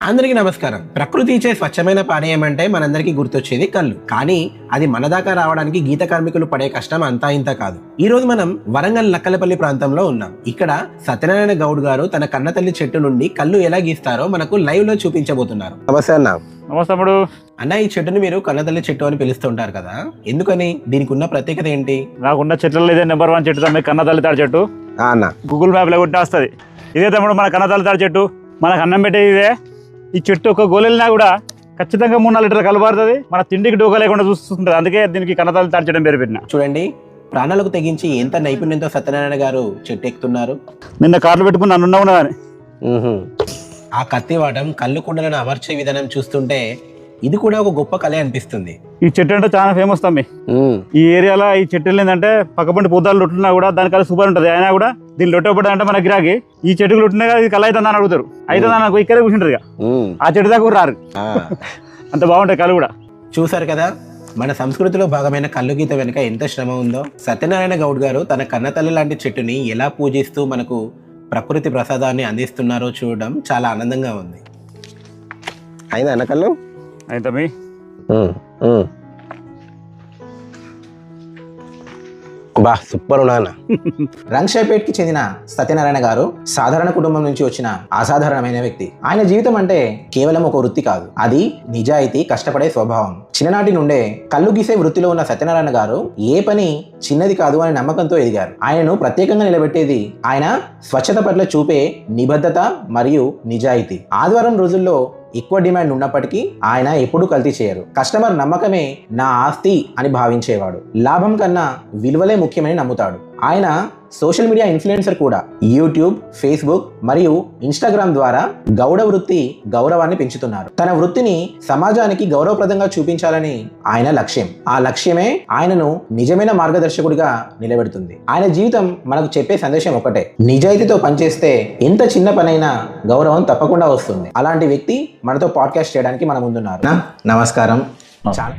అందరికీ నమస్కారం. ప్రకృతి ఇచ్చే స్వచ్ఛమైన పానీయం అంటే మనందరికీ గుర్తొచ్చేది కళ్ళు. కానీ అది మన దాకా రావడానికి గీత కార్మికులు పడే కష్టం అంతా ఇంత కాదు. ఈ రోజు మనం వరంగల్ నక్కలపల్లి ప్రాంతంలో ఉన్నాం. ఇక్కడ సత్యనారాయణ గౌడ్ గారు తన కన్నతల్లి చెట్టు నుండి కళ్ళు ఎలా గీస్తారో మనకు లైవ్ లో చూపించబోతున్నారు. నమస్తే అన్న. నమస్తే తమ్ముడు. అన్న, ఈ చెట్టుని మీరు కన్నతల్లి చెట్టు అని పిలుస్తుంటారు కదా, ఎందుకని? దీనికి ఉన్న ప్రత్యేకత ఏంటి? నాకున్న చెట్లలో ఇదే నెంబర్ 1 చెట్టు తమ్మి, కన్నతల్లి తాడి చెట్టు. అన్న, గూగుల్ మ్యాప్ లో కొట్టి వస్తుంది. ఇదే తమ్ముడు మన కన్నతల్లి తాడి చెట్టు. మనకు అన్నం పెట్టేది ఇదే. ఈ చెట్టు ఒక గోలెలినా కూడా ఖచ్చితంగా 3-4 లీటర్లు కలబారుతుంది. మన తిండికి డోకా లేకుండా చూస్తుంటుంది. అందుకే దీనికి కన్నతల్లి తాడి చెట్టు పేరు పెట్టిన. చూడండి, ప్రాణాలకు తెగించి ఎంత నైపుణ్యంతో సత్యనారాయణ గారు చెట్టు ఎక్కుతున్నారు. నిన్న కార్లు పెట్టుకుని నన్ను ఉన్నదని ఆ కత్తివాటం కళ్ళు కుండలను అమర్చే విధానం చూస్తుంటే ఇది కూడా ఒక గొప్ప కళ అనిపిస్తుంది. ఈ చెట్టు అంటే చాలా ఫేమస్ తమ్మి. ఈ ఏరియాలో ఈ చెట్టు ఏంటంటే పక్కపంటి పొద్దాలు లొట్టున్నా కూడా దాని కళ సూపర్ ఉంటుంది. అయినా కూడా దీన్ని లొట్టపడి అంటే మన గిరాకి ఈ చెట్టుకు లొట్టినా ఇది కళ అవుతుంది అని అడుగుతారు. అయితే నాకు ఇక్కడే కూర్చుంటారు ఇక ఆ చెట్టు దాకా రారు. అంత బాగుంటాయి కళ్ళు కూడా. చూసారు కదా, మన సంస్కృతిలో భాగమైన కళ్ళు గీత వెనుక ఎంత శ్రమ ఉందో. సత్యనారాయణ గౌడ్ గారు తన కన్నతల్లి లాంటి చెట్టుని ఎలా పూజిస్తూ మనకు ప్రకృతి ప్రసాదాన్ని అందిస్తున్నారో చూడడం చాలా ఆనందంగా ఉంది. అయిందా అన్న కళ్ళు? అయితే తమ్మి బా సూపర్ ఉన్నానా. రంగశాయపేట్కి చెందిన సత్యనారాయణ గారు సాధారణ కుటుంబం నుంచి వచ్చిన అసాధారణమైన వ్యక్తి. ఆయన జీవితం అంటే కేవలం ఒక వృత్తి కాదు, అది నిజాయితీ, కష్టపడే స్వభావం. చిన్ననాటి నుండే కళ్ళు గీసే వృత్తిలో ఉన్న సత్యనారాయణ గారు ఏ పని చిన్నది కాదు అనే నమ్మకంతో ఎదిగారు. ఆయనను ప్రత్యేకంగా నిలబెట్టేది ఆయన స్వచ్ఛత పట్ల చూపే నిబద్ధత మరియు నిజాయితీ. ఆదివారం రోజుల్లో ఎక్కువ డిమాండ్ ఉన్నప్పటికీ ఆయన ఎప్పుడూ కల్తీ చేయరు. కస్టమర్ నమ్మకమే నా ఆస్తి అని భావించేవాడు. లాభం కన్నా విలువలే ముఖ్యమని నమ్ముతాడు. ఆయన సోషల్ మీడియా ఇన్ఫ్లుయెన్సర్ కూడా. యూట్యూబ్, ఫేస్బుక్ మరియు ఇన్స్టాగ్రామ్ ద్వారా గౌడ వృత్తి గౌరవాన్ని పెంచుతున్నారు. తన వృత్తిని సమాజానికి గౌరవప్రదంగా చూపించాలని ఆయన లక్ష్యం. ఆ లక్ష్యమే ఆయనను నిజమైన మార్గదర్శకుడిగా నిలబెడుతుంది. ఆయన జీవితం మనకు చెప్పే సందేశం ఒకటే: నిజాయితీతో పనిచేస్తే ఎంత చిన్న పనైనా గౌరవం తప్పకుండా వస్తుంది. అలాంటి వ్యక్తి మనతో పాడ్కాస్ట్ చేయడానికి మన ముందున్నారు. నమస్కారం. చాలా